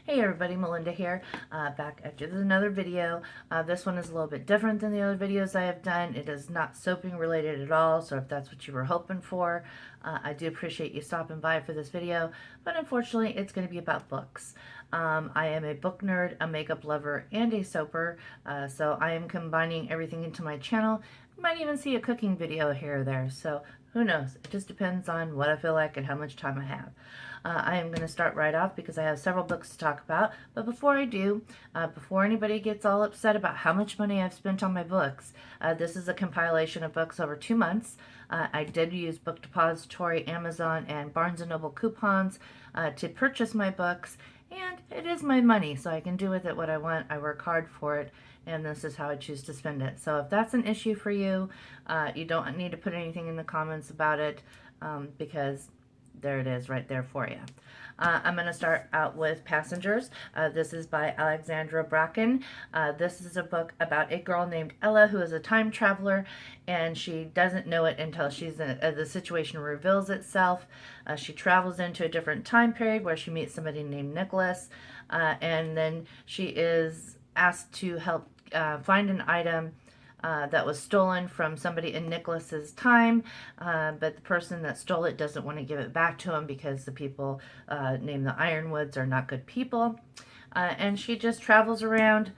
Hey everybody, Melinda here, back after another video. This one is a little bit different than the other videos I have done. It is not soaping related at all, so if that's what you were hoping for, I do appreciate you stopping by for this video, but unfortunately it's going to be about books. I am a book nerd, a makeup lover, and a soaper, so I am combining everything into my channel. You might even see a cooking video here or there, so who knows? It just depends on what I feel like and how much time I have. I am going to start right off because I have several books to talk about. But before I do, before anybody gets all upset about how much money I've spent on my books, this is a compilation of books over 2 months. I did use Book Depository, Amazon, and Barnes & Noble coupons to purchase my books. And it is my money, so I can do with it what I want. I work hard for it, and this is how I choose to spend it. So if that's an issue for you, you don't need to put anything in the comments about it because there it is right there for you. I'm going to start out with Passengers. This is by Alexandra Bracken. This is a book about a girl named Ella who is a time traveler, and she doesn't know it until the situation reveals itself. She travels into a different time period where she meets somebody named Nicholas, and then she is asked to help find an item that was stolen from somebody in Nicholas's time, but the person that stole it doesn't want to give it back to him because the people named the Ironwoods are not good people. And she just travels around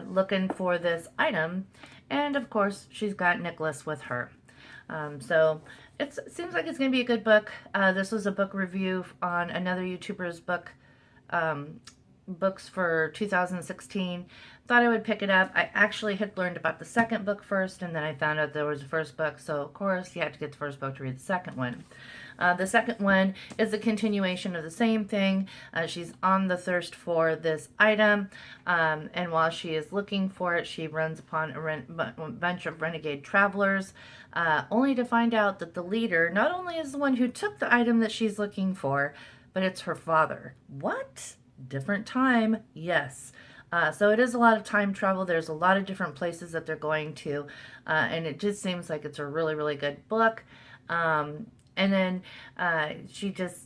looking for this item, and of course she's got Nicholas with her. So it seems like it's going to be a good book. This was a book review on another YouTuber's books for 2016. Thought I would pick it up. I actually had learned about the second book first, and then I found out there was a first book, so of course you have to get the first book to read the second one. The second one is a continuation of the same thing. She's on the thirst for this item, and while she is looking for it, she runs upon a bunch of renegade travelers, only to find out that the leader not only is the one who took the item that she's looking for, but it's her father. What? Different time, yes. So it is a lot of time travel. There's a lot of different places that they're going to, and it just seems like it's a really, really good book. And then she just,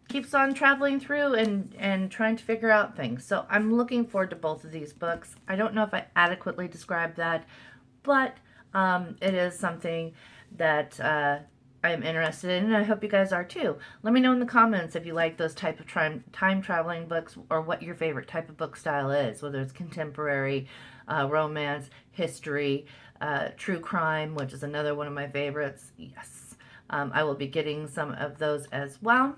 keeps on traveling through and trying to figure out things. So I'm looking forward to both of these books. I don't know if I adequately described that, but it is something that I am interested in, and I hope you guys are too. Let me know in the comments if you like those type of time traveling books, or what your favorite type of book style is, whether it's contemporary, romance, history, true crime, which is another one of my favorites. Yes, I will be getting some of those as well.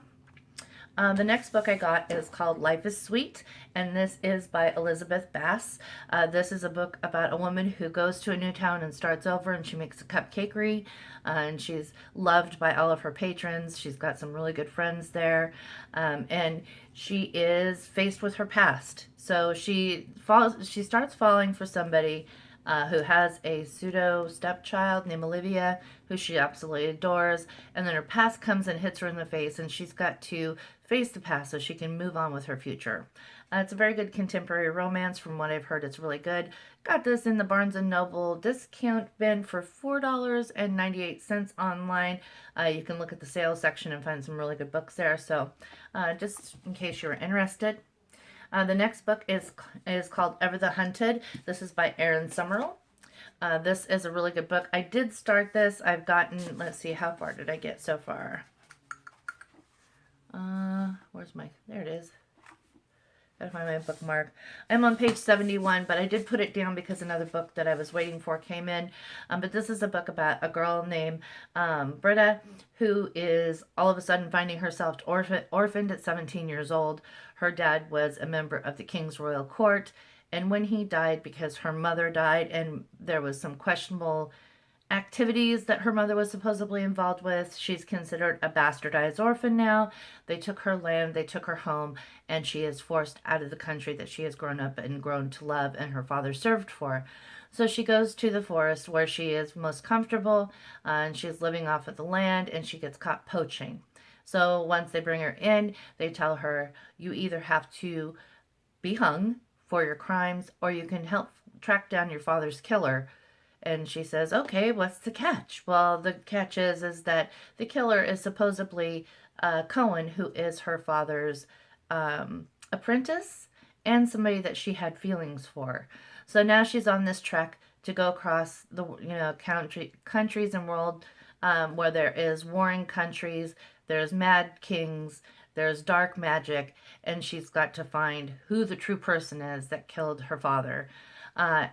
The next book I got is called Life is Sweet, and this is by Elizabeth Bass. This is a book about a woman who goes to a new town and starts over, and she makes a cupcakery, and she's loved by all of her patrons. She's got some really good friends there, and she is faced with her past. So she starts falling for somebody who has a pseudo stepchild named Olivia, who she absolutely adores, and then her past comes and hits her in the face, and she's got to face the past so she can move on with her future. It's a very good contemporary romance. From what I've heard, it's really good. Got this in the Barnes & Noble discount bin for $4.98 online. You can look at the sales section and find some really good books there, so just in case you're interested. The next book is called Ever the Hunted. This is by Erin Summerall. This is a really good book. I did start this. I've gotten, let's see, how far did I get so far? There it is. Gotta find my bookmark. I'm on page 71, but I did put it down because another book that I was waiting for came in. But this is a book about a girl named Britta, who is all of a sudden finding herself orphaned at 17 years old. Her dad was a member of the King's Royal Court, and when he died, because her mother died and there was some questionable activities that her mother was supposedly involved with, she's considered a bastardized orphan now. They took her land, they took her home, and she is forced out of the country that she has grown up and grown to love and her father served for. So she goes to the forest where she is most comfortable, and she's living off of the land, and she gets caught poaching. So once they bring her in, they tell her, you either have to be hung for your crimes, or you can help track down your father's killer. And she says, okay, what's the catch? Well, the catch is that the killer is supposedly Cohen, who is her father's apprentice and somebody that she had feelings for. So now she's on this trek to go across the countries and world where there is warring countries, there's mad kings, there's dark magic, and she's got to find who the true person is that killed her father.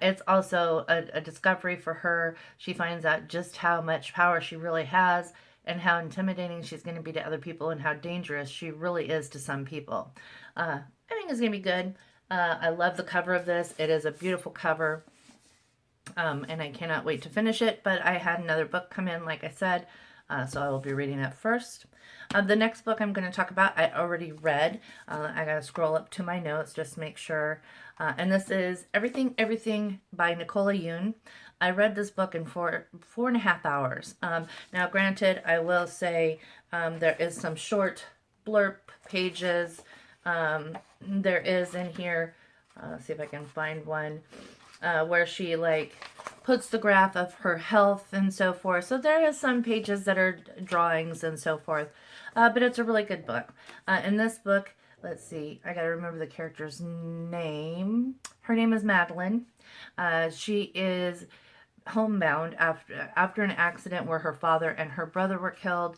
It's also a discovery for her. She finds out just how much power she really has and how intimidating she's going to be to other people and how dangerous she really is to some people. I think it's going to be good. I love the cover of this. It is a beautiful cover, and I cannot wait to finish it. But I had another book come in, like I said, so I will be reading that first. The next book I'm going to talk about, I already read. I got to scroll up to my notes just to make sure. And this is Everything, Everything by Nicola Yoon. I read this book in 4.5 hours. Now, granted, I will say there is some short blurb pages. There is in here, let's see if I can find one, where she like puts the graph of her health and so forth. So there is some pages that are drawings and so forth. But it's a really good book. In this book, let's see, I gotta remember the character's name. Her name is Madeline. She is homebound after an accident where her father and her brother were killed.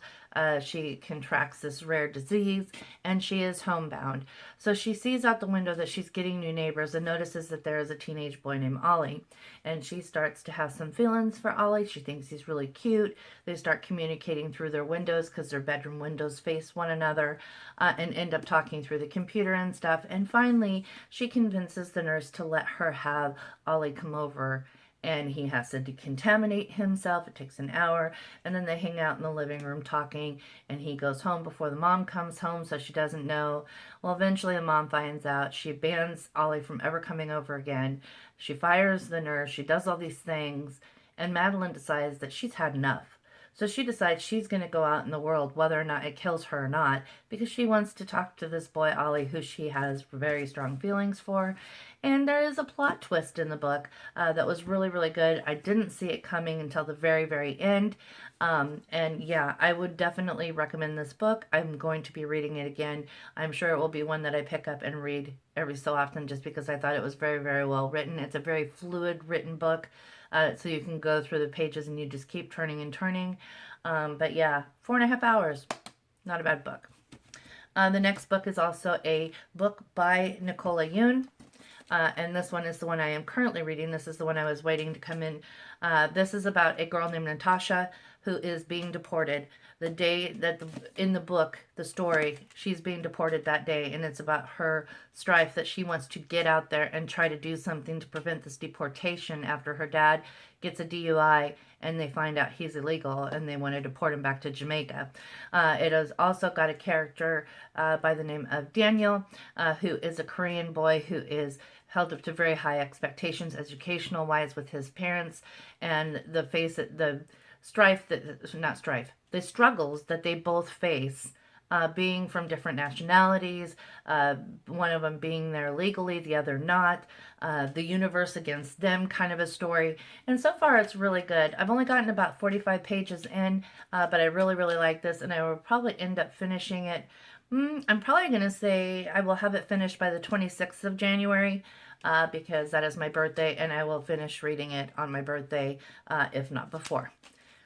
She contracts this rare disease and she is homebound. So she sees out the window that she's getting new neighbors and notices that there is a teenage boy named Ollie. And she starts to have some feelings for Ollie. She thinks he's really cute. They start communicating through their windows because their bedroom windows face one another, and end up talking through the computer and stuff. And finally, she convinces the nurse to let her have Ollie come over, and he has to decontaminate himself. It takes an hour, and then they hang out in the living room talking, and he goes home before the mom comes home, so she doesn't know. Well, eventually the mom finds out. She bans Ollie from ever coming over again. She fires the nurse. She does all these things, and Madeline decides that she's had enough. So she decides she's going to go out in the world, whether or not it kills her or not, because she wants to talk to this boy, Ollie, who she has very strong feelings for. And there is a plot twist in the book that was really, really good. I didn't see it coming until the very, very end. And yeah, I would definitely recommend this book. I'm going to be reading it again. I'm sure it will be one that I pick up and read every so often just because I thought it was very, very well written. It's a very fluid written book. So you can go through the pages and you just keep turning and turning. But yeah, 4.5 hours. Not a bad book. The next book is also a book by Nicola Yoon. And this one is the one I am currently reading. This is the one I was waiting to come in. This is about a girl named Natasha who is being deported. The day that in the book, the story, she's being deported that day, and it's about her strife that she wants to get out there and try to do something to prevent this deportation after her dad gets a DUI and they find out he's illegal and they want to deport him back to Jamaica. It has also got a character by the name of Daniel, who is a Korean boy who is held up to very high expectations educational wise with his parents, and the struggles that they both face, being from different nationalities, one of them being there legally, the other not, the universe against them kind of a story. And so far it's really good. I've only gotten about 45 pages in, but I really, really like this, and I will probably end up finishing it. I'm probably going to say I will have it finished by the 26th of January, because that is my birthday, and I will finish reading it on my birthday, if not before.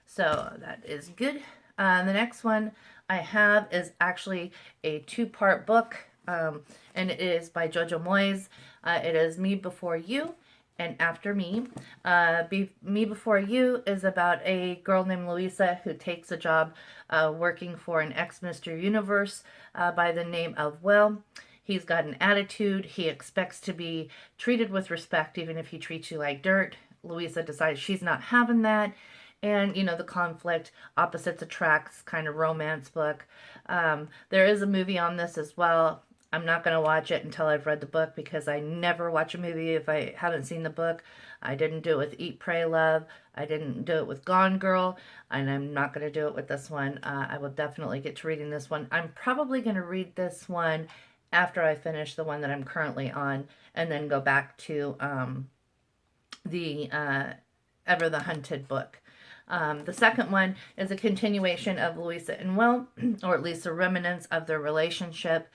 So that is good. The next one I have is actually a 2-part book, and it is by Jojo Moyes. It is Me Before You and After Me. Me Before You is about a girl named Louisa who takes a job working for an ex-Mr. Universe by the name of Will. He's got an attitude. He expects to be treated with respect even if he treats you like dirt. Louisa decides she's not having that. And, you know, the conflict, opposites attracts kind of romance book. There is a movie on this as well. I'm not going to watch it until I've read the book because I never watch a movie if I haven't seen the book. I didn't do it with Eat, Pray, Love. I didn't do it with Gone Girl. And I'm not going to do it with this one. I will definitely get to reading this one. I'm probably going to read this one after I finish the one that I'm currently on and then go back to the Ever the Hunted book. The second one is a continuation of Louisa and Will, or at least the remnants of their relationship.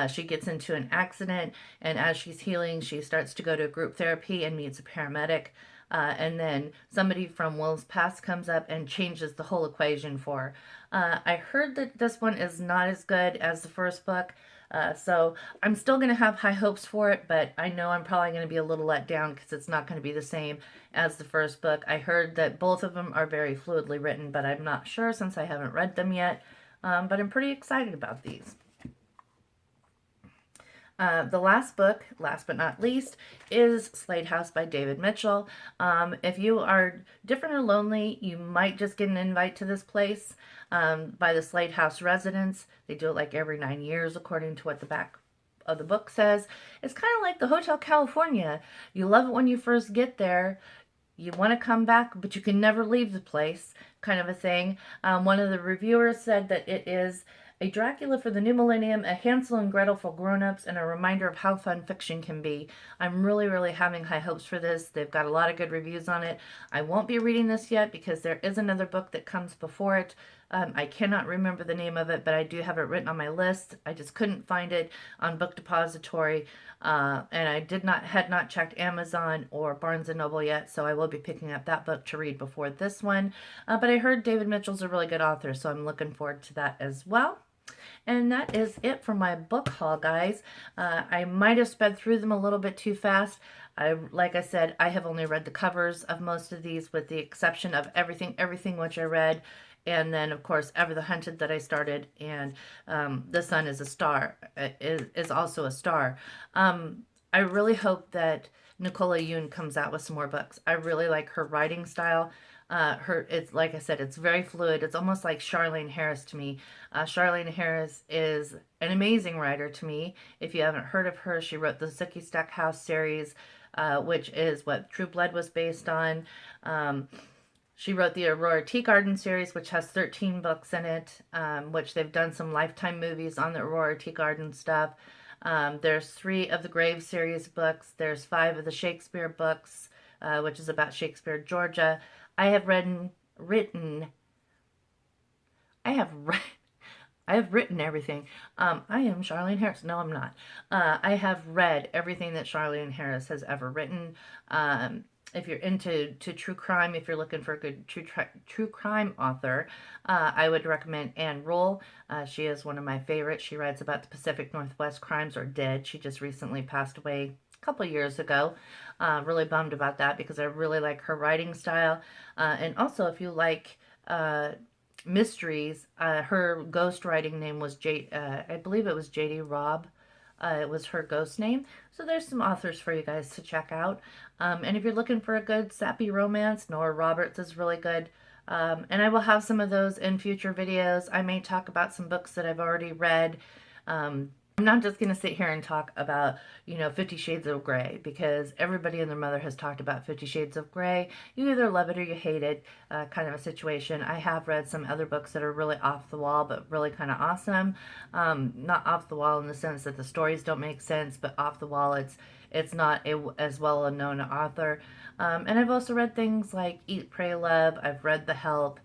She gets into an accident, and as she's healing, she starts to go to group therapy and meets a paramedic. And then somebody from Will's past comes up and changes the whole equation for her. I heard that this one is not as good as the first book. So I'm still going to have high hopes for it, but I know I'm probably going to be a little let down because it's not going to be the same as the first book. I heard that both of them are very fluidly written, but I'm not sure since I haven't read them yet. But I'm pretty excited about these. The last book, last but not least, is Slade House by David Mitchell. If you are different or lonely, you might just get an invite to this place by the Slade House residents. They do it like every 9 years, according to what the back of the book says. It's kind of like the Hotel California. You love it when you first get there. You want to come back, but you can never leave the place, kind of a thing. One of the reviewers said that it is a Dracula for the new millennium, a Hansel and Gretel for grown-ups, and a reminder of how fun fiction can be. I'm really, really having high hopes for this. They've got a lot of good reviews on it. I won't be reading this yet because there is another book that comes before it. I cannot remember the name of it, but I do have it written on my list. I just couldn't find it on Book Depository, and I had not checked Amazon or Barnes & Noble yet, so I will be picking up that book to read before this one. But I heard David Mitchell's a really good author, so I'm looking forward to that as well. And that is it for my book haul, guys. I might have sped through them a little bit too fast. Like I said, I have only read the covers of most of these, with the exception of everything which I read. And then, of course, Ever the Hunted that I started, and The Sun is a Star, is also a star. I really hope that Nicola Yoon comes out with some more books. I really like her writing style. It's like I said, it's very fluid. It's almost like Charlaine Harris to me. Charlaine Harris is an amazing writer to me. If you haven't heard of her, she wrote the Slade House series, which is what True Blood was based on. She wrote the Aurora Teagarden series, which has 13 books in it, which they've done some Lifetime movies on the Aurora Teagarden stuff. There's 3 of the Grave series books. There's 5 of the Shakespeare books, which is about Shakespeare, Georgia. I have written everything. I am Charlaine Harris. No, I'm not. I have read everything that Charlaine Harris has ever written. If you're into true crime, if you're looking for a good true crime author, I would recommend Anne Rule. She is one of my favorites. She writes about the Pacific Northwest crimes, or did. She just recently passed away a couple years ago. Really bummed about that because I really like her writing style. And also, if you like mysteries, her ghostwriting name was I believe it was J.D. Robb. It was her ghost name. So there's some authors for you guys to check out. And if you're looking for a good sappy romance, Nora Roberts is really good. And I will have some of those in future videos. I may talk about some books that I've already read. I'm not just going to sit here and talk about, 50 Shades of Grey, because everybody and their mother has talked about 50 Shades of Grey. You either love it or you hate it, kind of a situation. I have read some other books that are really off the wall, but really kind of awesome. Not off the wall in the sense that the stories don't make sense, but off the wall, it's not as well a known author. And I've also read things like Eat, Pray, Love. I've read The Help,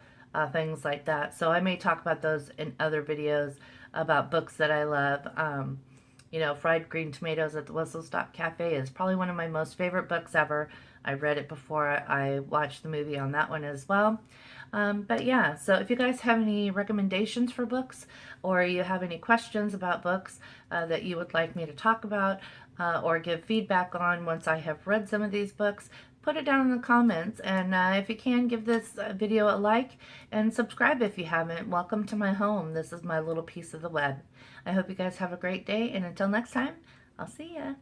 things like that. So I may talk about those in other videos about books that I love. Fried Green Tomatoes at the Whistle Stop Cafe is probably one of my most favorite books ever. I read it before I watched the movie on that one as well. But yeah, so if you guys have any recommendations for books, or you have any questions about books that you would like me to talk about, or give feedback on once I have read some of these books, put it down in the comments. And if you can, give this video a like and subscribe if you haven't. Welcome to my home. This is my little piece of the web. I hope you guys have a great day, and until next time, I'll see ya.